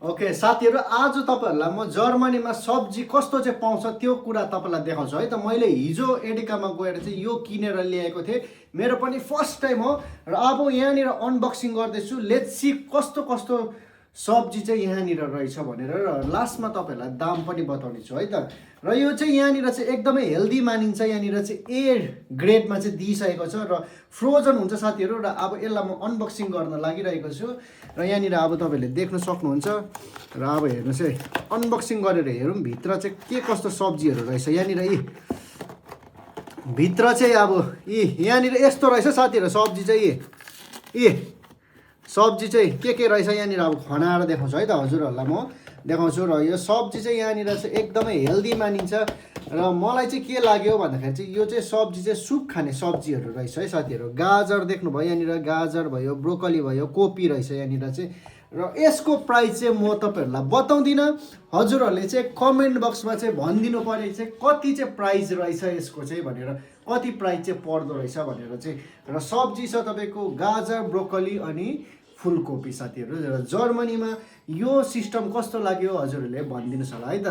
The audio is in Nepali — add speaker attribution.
Speaker 1: ओके साथीहरू, आज तपाईँहरूलाई म जर्मनीमा सब्जी कस्तो चाहिँ पाउँछ त्यो कुरा तपाईँलाई देखाउँछु है त। मैले हिजो एडिकामा गएर चाहिँ यो किनेर ल्याएको थिएँ, मेरो पनि फर्स्ट टाइम हो र अब यहाँनिर अनबक्सिङ गर्दैछु। लेट्स सी कस्तो कस्तो सब्जी चाहिँ यहाँनिर रहेछ भनेर, र लास्टमा तपाईँहरूलाई दाम पनि बताउने छु है त। र यो चाहिँ यहाँनिर चाहिँ एकदमै हेल्दी मानिन्छ, यहाँनिर चाहिँ ए ग्रेडमा चाहिँ दिइसकेको छ र फ्रोजन हुन्छ साथीहरू। र अब यसलाई म अनबक्सिङ गर्न लागिरहेको छु र यहाँनिर अब तपाईँहरूले देख्न सक्नुहुन्छ। र अब हेर्नुहोस् है, अनबक्सिङ गरेर हेरौँ भित्र चाहिँ के कस्तो सब्जीहरू रहेछ। यहाँनिर यी भित्र चाहिँ अब यहाँनिर यस्तो रहेछ साथीहरू सब्जी चाहिँ यी सब्जी चाहिँ के रहेछ यहाँनिर अब खनाएर देखाउँछु है त हजुरहरूलाई म देखाउँछु। र यो सब्जी चाहिँ यहाँनिर चाहिँ एकदमै हेल्दी मानिन्छ र मलाई चाहिँ के लाग्यो भन्दाखेरि चाहिँ यो चाहिँ सब्जी चाहिँ सुप खाने सब्जीहरू रहेछ है साथीहरू। गाजर देख्नुभयो, यहाँनिर गाजर भयो, ब्रोकली भयो, कोपी रहेछ यहाँनिर चाहिँ। र यसको प्राइस चाहिँ म तपाईँहरूलाई बताउँदिनँ, हजुरहरूले चाहिँ कमेन्ट बक्समा चाहिँ भनिदिनु पऱ्यो चाहिँ कति चाहिँ प्राइस रहेछ यसको चाहिँ भनेर, कति प्राइस चाहिँ पर्दो रहेछ भनेर चाहिँ। र सब्जी छ तपाईँको गाजर, ब्रोकली अनि फुलकोपी साथीहरू। र जर्मनीमा यो सिस्टम कस्तो लाग्यो हजुरहरूले भनिदिनुहोस् होला है त।